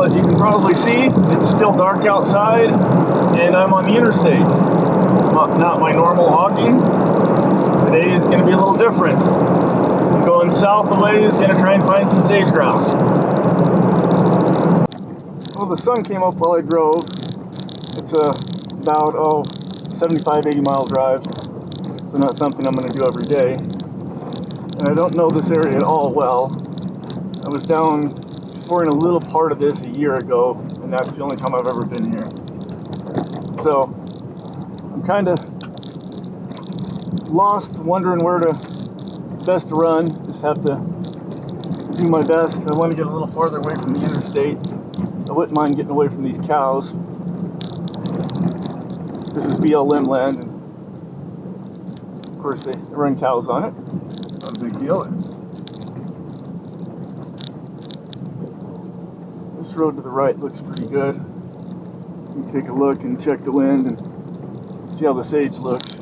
Well, as you can probably see, it's still dark outside, and I'm on the interstate. Not my normal walking. Today is going to be a little different. I'm going south a ways, going to try and find some sage grouse. Well, the sun came up while I drove. It's about 75, 80 mile drive, so not something I'm going to do every day. And I don't know this area at all well. I was down exploring a little part of this a year ago, and that's the only time I've ever been here. So I'm kind of lost, wondering where to best run. Just have to do my best. I want to get a little farther away from the interstate. I wouldn't mind getting away from these cows. This is BLM land, and of course they run cows on it. Not a big deal. This road to the right looks pretty good. You can take a look and check the wind and see how the sage looks.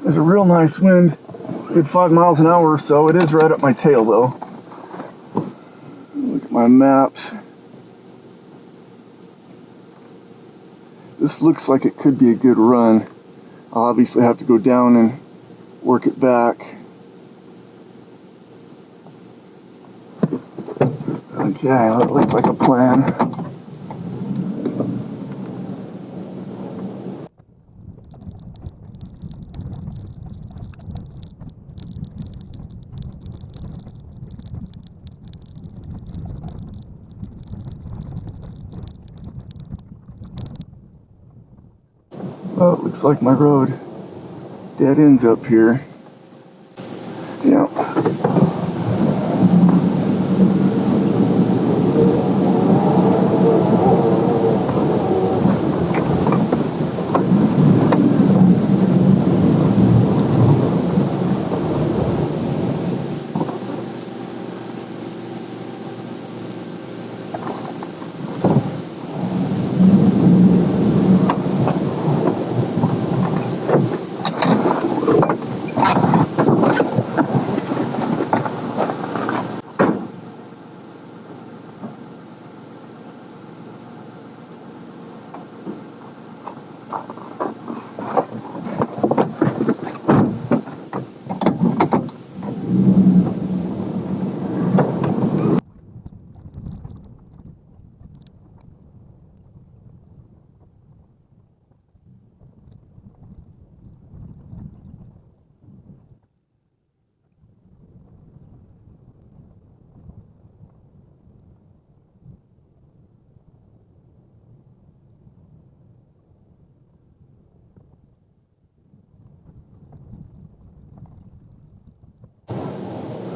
There's a real nice wind, good 5 miles an hour or so. It is right up my tail though. Look at my maps. This looks like it could be a good run. I'll obviously have to go down and work it back. Okay, that looks like a plan. Oh, it looks like my road dead ends up here. Yeah.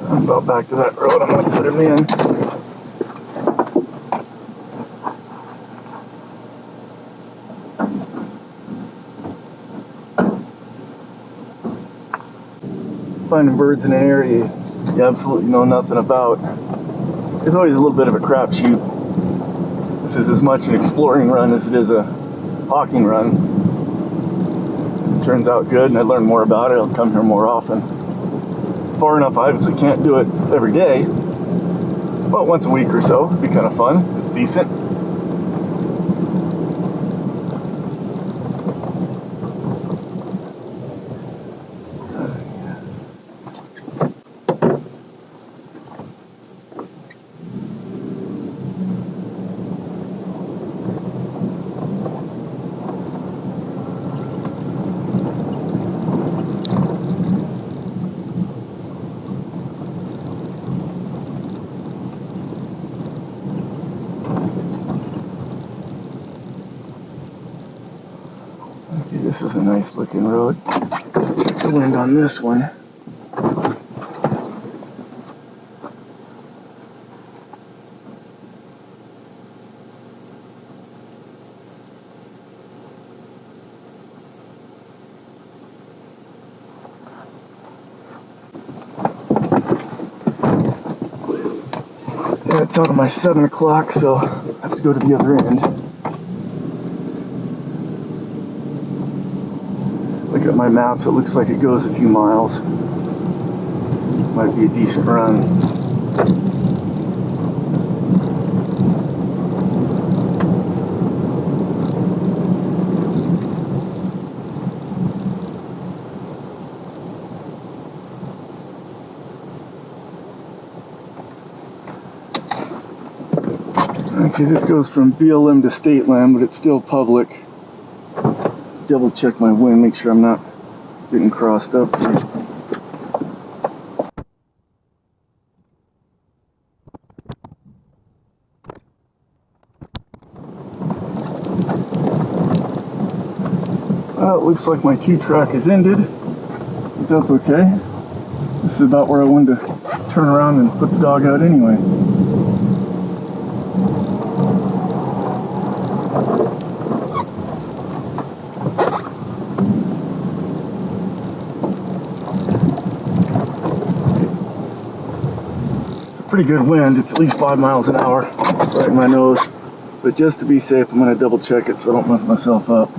I'm about back to that road. I'm going to put him in. Finding birds in an area you absolutely know nothing about is always a little bit of a crapshoot. This is as much an exploring run as it is a hawking run. If it turns out good and I learn more about it, I'll come here more often. Far enough, I obviously can't do it every day, but once a week or so, it'd be kind of fun. It's decent. This is a nice looking road. Check the wind on this one. Yeah, it's out of my 7 o'clock, so I have to go to the other end. Look at my maps, it looks like it goes a few miles. Might be a decent run. Okay, this goes from BLM to state land, but it's still public. Double check my wind, make sure I'm not getting crossed up. Well, it looks like my two-track is ended, but that's okay. This is about where I wanted to turn around and put the dog out anyway. Pretty good wind. It's at least 5 miles an hour right in my nose, but just to be safe I'm going to double check it so I don't mess myself up.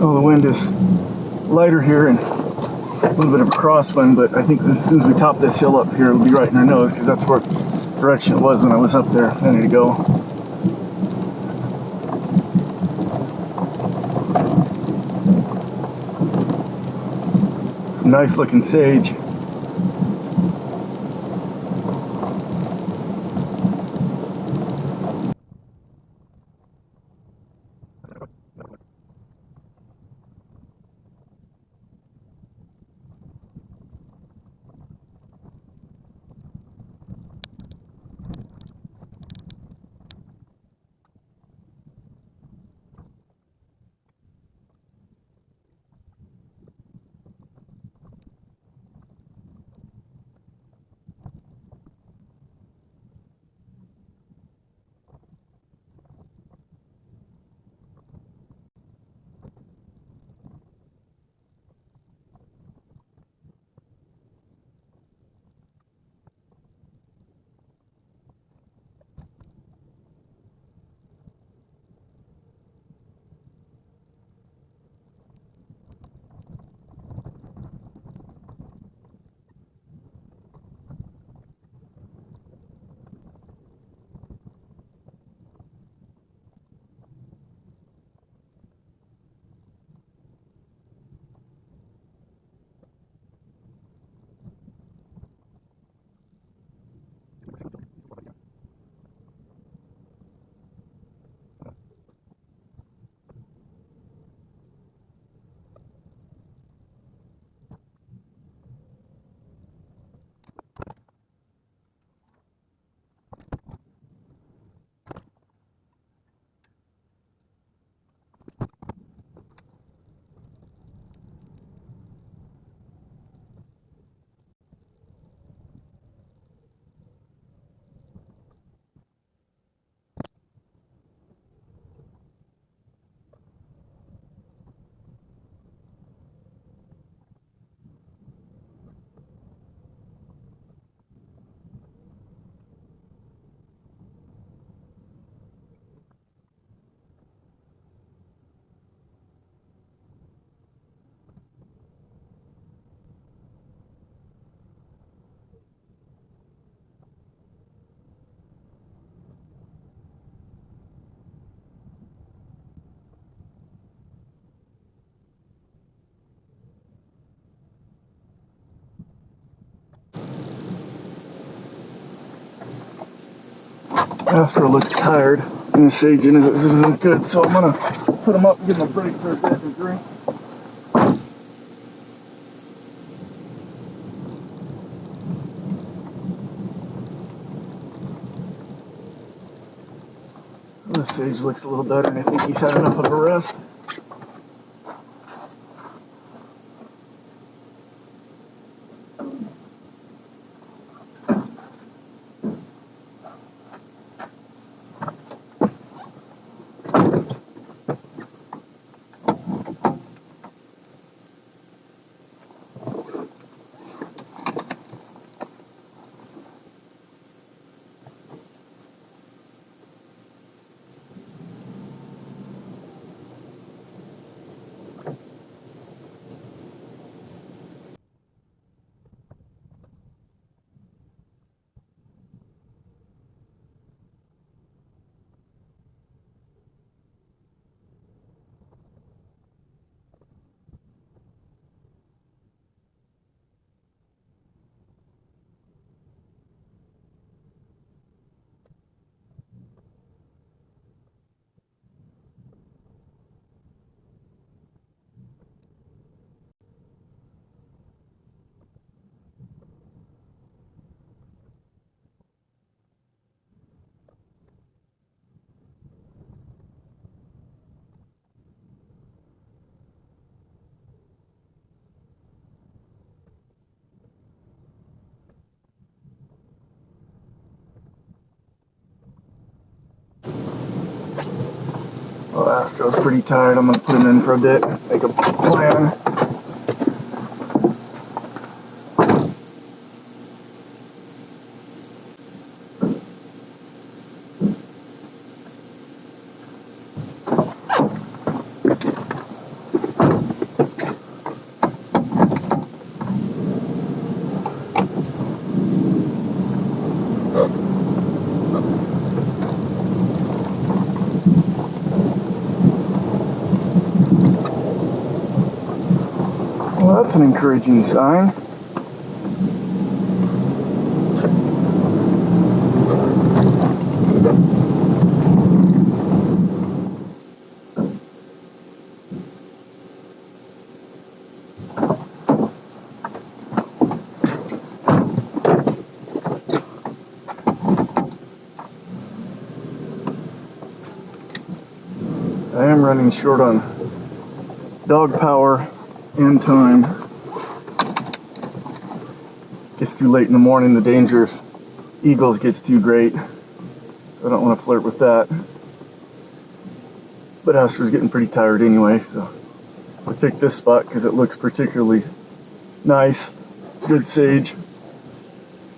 Oh, the wind is lighter here and a little bit of a crosswind, but I think as soon as we top this hill up here, it'll be right in our nose because that's what direction it was when I was up there a minute ago. Some nice looking sage. Astro looks tired, and the sage isn't good, so I'm gonna put him up and give him a break for a bit and a drink. The sage looks a little better, and I think he's had enough of a rest. Well, Astro's pretty tired. I'm going to put him in for a bit, make a plan. Well, that's an encouraging sign. I am running short on dog power and time. Gets too late in the morning, the danger of eagles gets too great, so I don't want to flirt with that. But Astro's getting pretty tired anyway, so I picked this spot because it looks particularly nice, good sage,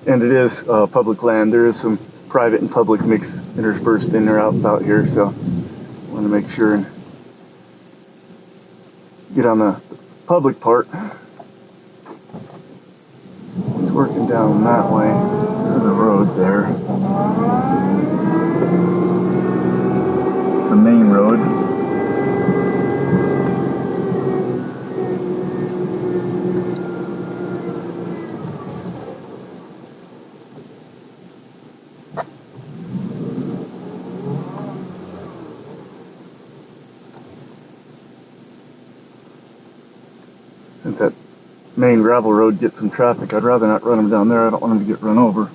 and it is public land. There is some private and public mix interspersed in or out about here, so I want to make sure and get on the public part. He's working down that way. There's a road there. It's the main road. Since that main gravel road gets some traffic, I'd rather not run him down there. I don't want him to get run over.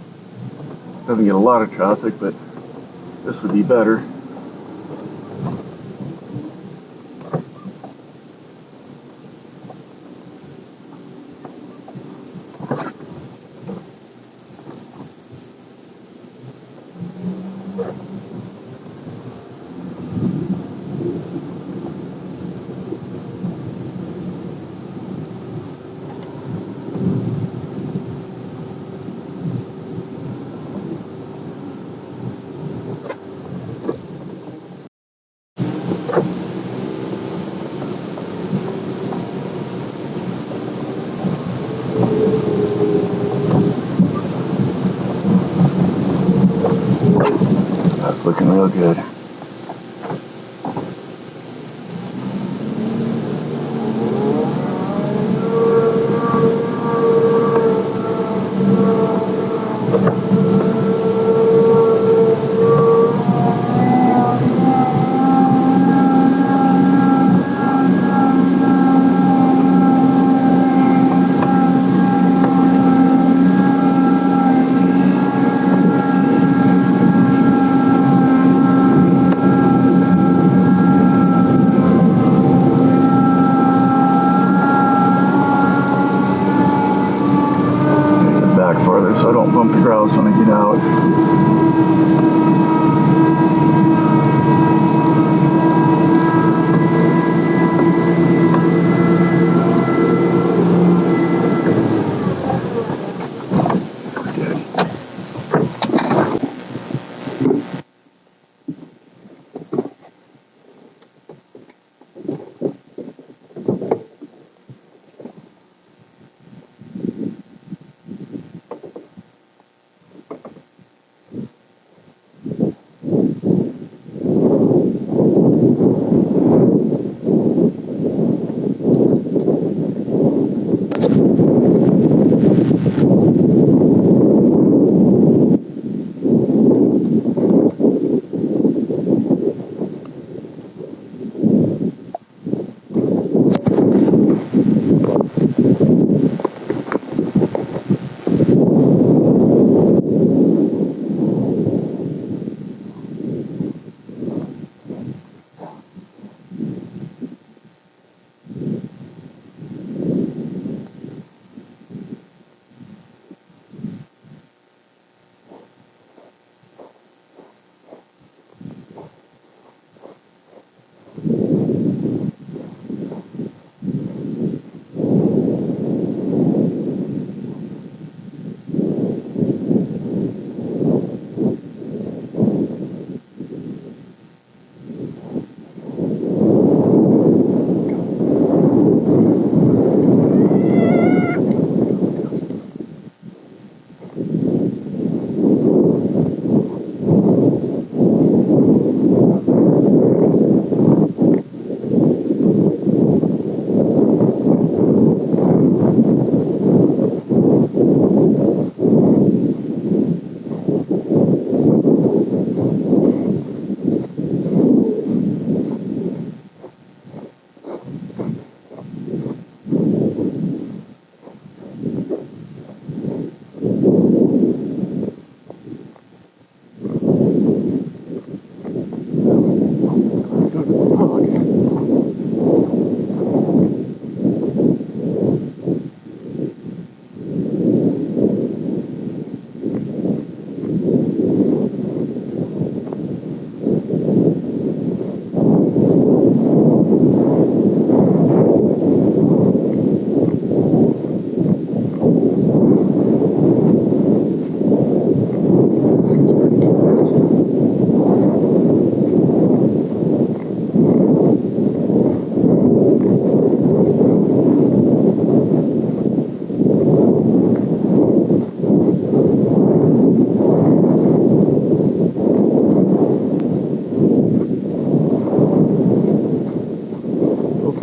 Doesn't get a lot of traffic, but this would be better. That's looking real good. Farther so I don't bump the grouse when I get out. This is good.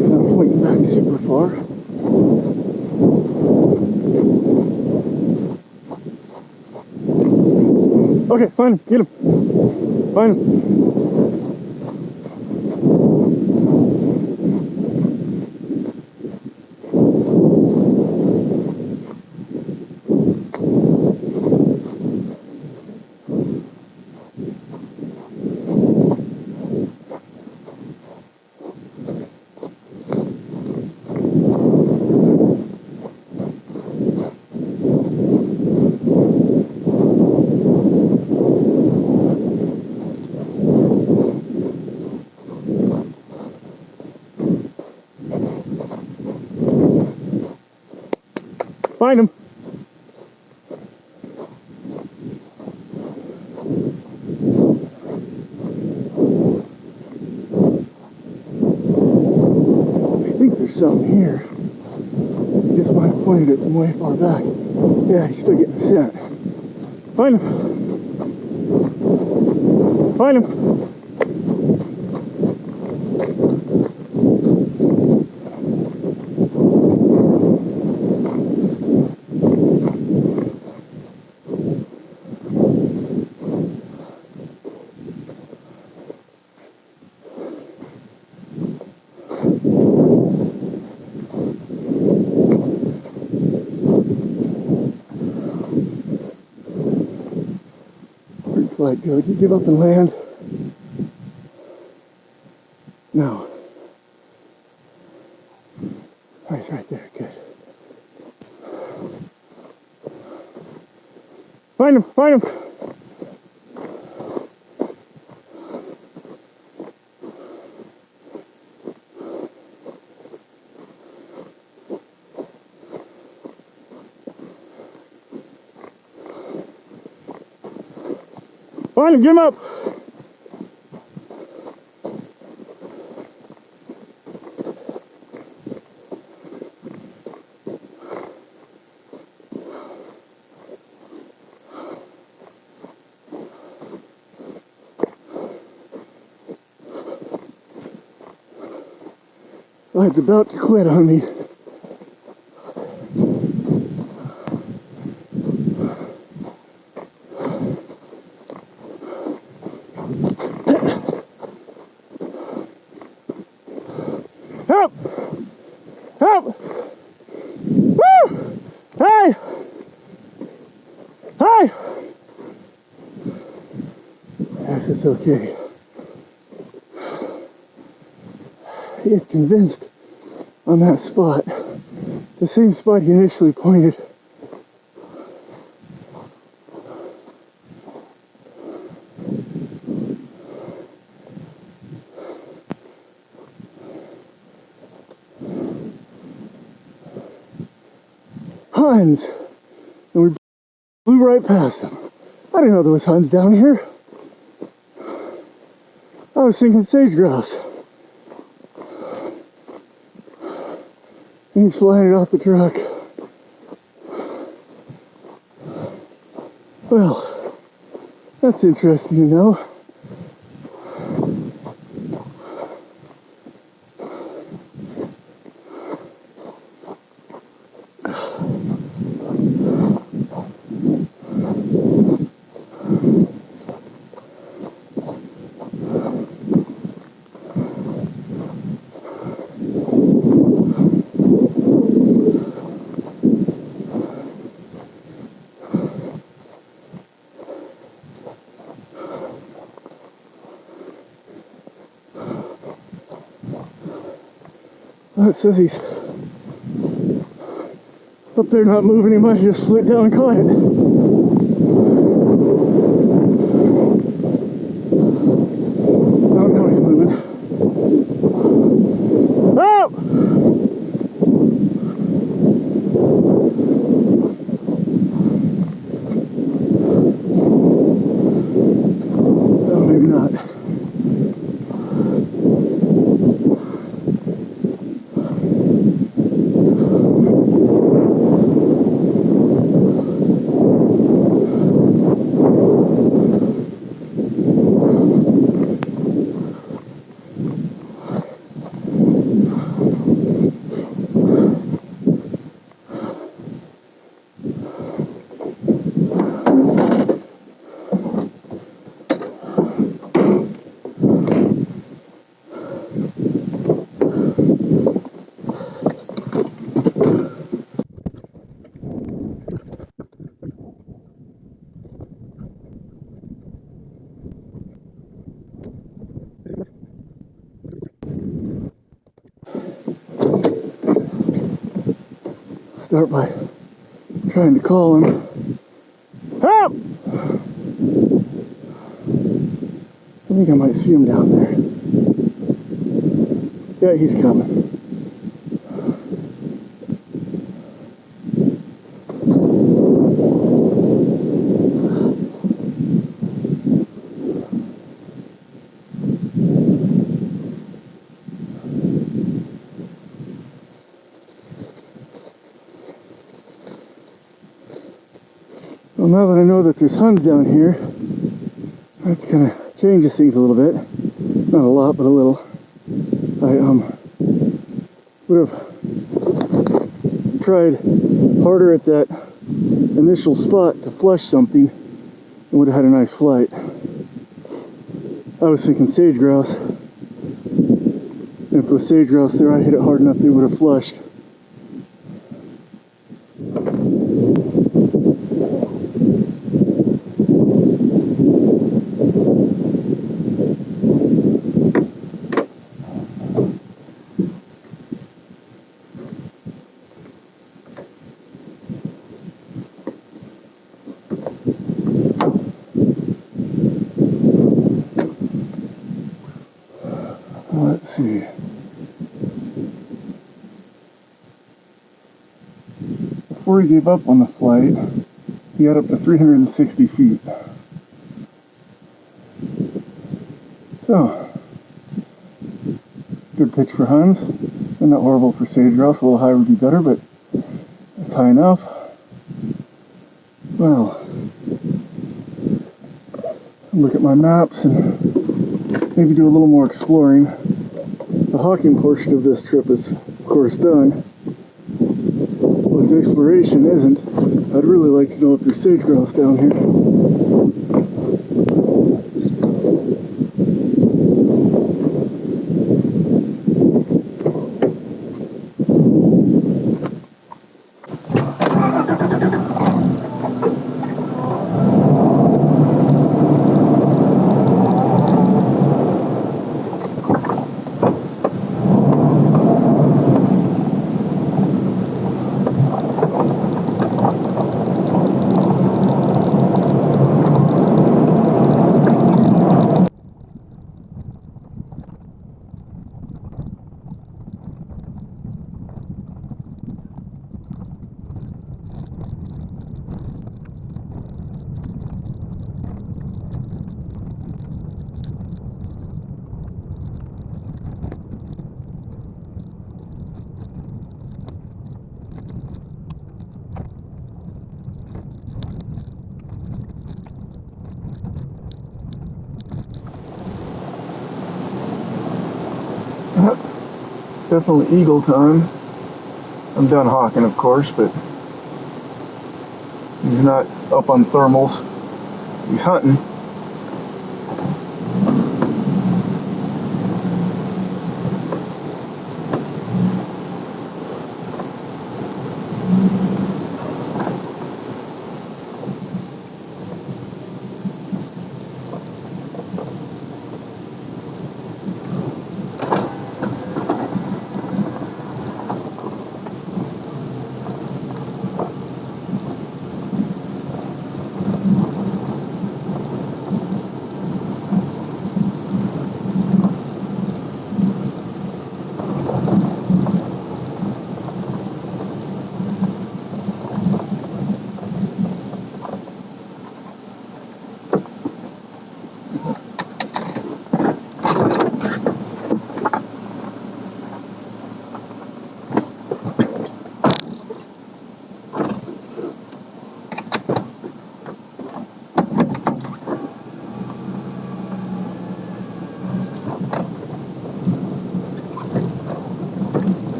He's not pointing back super far. Okay, find him. Get him. Find him. Find him. I think there's something here. He just might have pointed it from way far back. Yeah, he's still getting the scent. Find him. Find him. Clyde, go. Did you give up and land? No. Oh, he's right there. Good. Find him! Find him! Find him! Get him up! Clyde's about to quit on me. Help! Help! Woo! Hey! Hey! Yes, it's okay. He is convinced on that spot, the same spot he initially pointed. Huns! And we blew right past him. I didn't know there was Huns down here. I was thinking sage grouse. He's flying it off the truck. Well, that's interesting to know. Oh, it says he's up there not moving. He might have just flew down and caught it. Oh, now he's moving. Oh! Oh, maybe not. start by trying to call him. Help! I think I might see him down there. Yeah, he's coming. Well, now that I know that there's Huns down here, that kind of changes things a little bit. Not a lot, but a little. I would have tried harder at that initial spot to flush something and would have had a nice flight. I was thinking sage grouse. And if it was sage grouse there, I hit it hard enough, they would have flushed. Let's see. Before he gave up on the flight, he got up to 360 feet. So, good pitch for Huns, and not horrible for sage grouse. A little higher would be better, but it's high enough. Well, look at my maps and maybe do a little more exploring. The hawking portion of this trip is, of course, done. But the exploration isn't. I'd really like to know if there's sage grouse down here. Definitely eagle time. I'm done hawking, of course, but he's not up on thermals. He's hunting.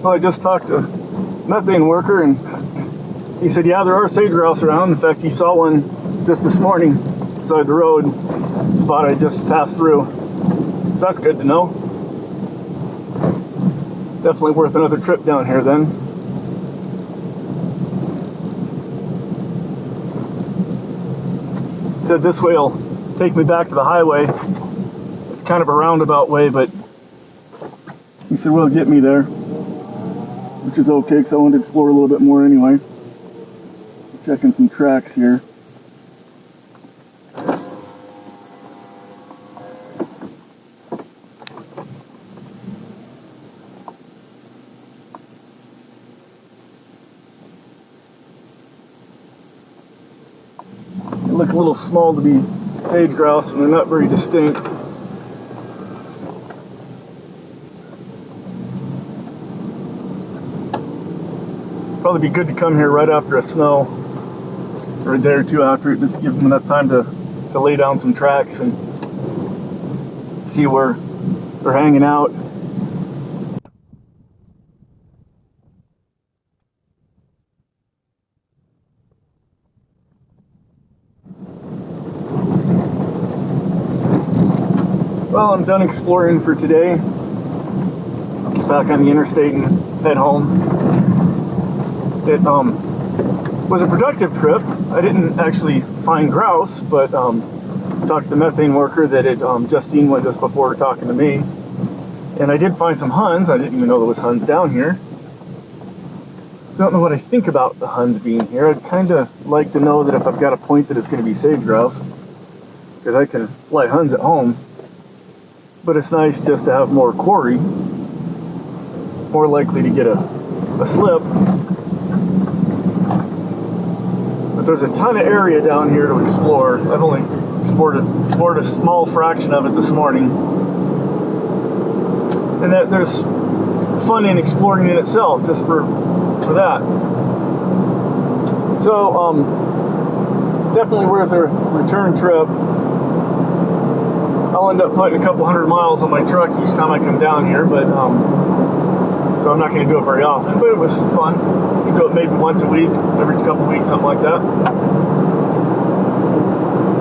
Well, I just talked to a methane worker, and he said, yeah, there are sage grouse around. In fact, he saw one just this morning beside the road, spot I just passed through. So that's good to know. Definitely worth another trip down here then. Said this way will take me back to the highway. It's kind of a roundabout way, but he said, well, get me there, which is okay because I wanted to explore a little bit more anyway. Checking some tracks here. They look a little small to be sage grouse, and they're not very distinct. Probably be good to come here right after a snow, or a day or two after it, just give them enough time to lay down some tracks and see where they're hanging out. Well, I'm done exploring for today. Back on the interstate and head home. It was a productive trip. I didn't actually find grouse, but talked to the methane worker that had just seen one just before talking to me. And I did find some huns. I didn't even know there was huns down here. Don't know what I think about the huns being here. I'd kind of like to know that if I've got a point that it's going to be sage grouse, because I can fly huns at home. But it's nice just to have more quarry, more likely to get a slip. But there's a ton of area down here to explore. I've only explored a small fraction of it this morning. And that there's fun in exploring in itself, just for that. So, definitely worth a return trip. I'll end up putting a couple 100 miles on my truck each time I come down here, but so I'm not going to do it very often, but it was fun. You can do it maybe once a week, every couple weeks, something like that.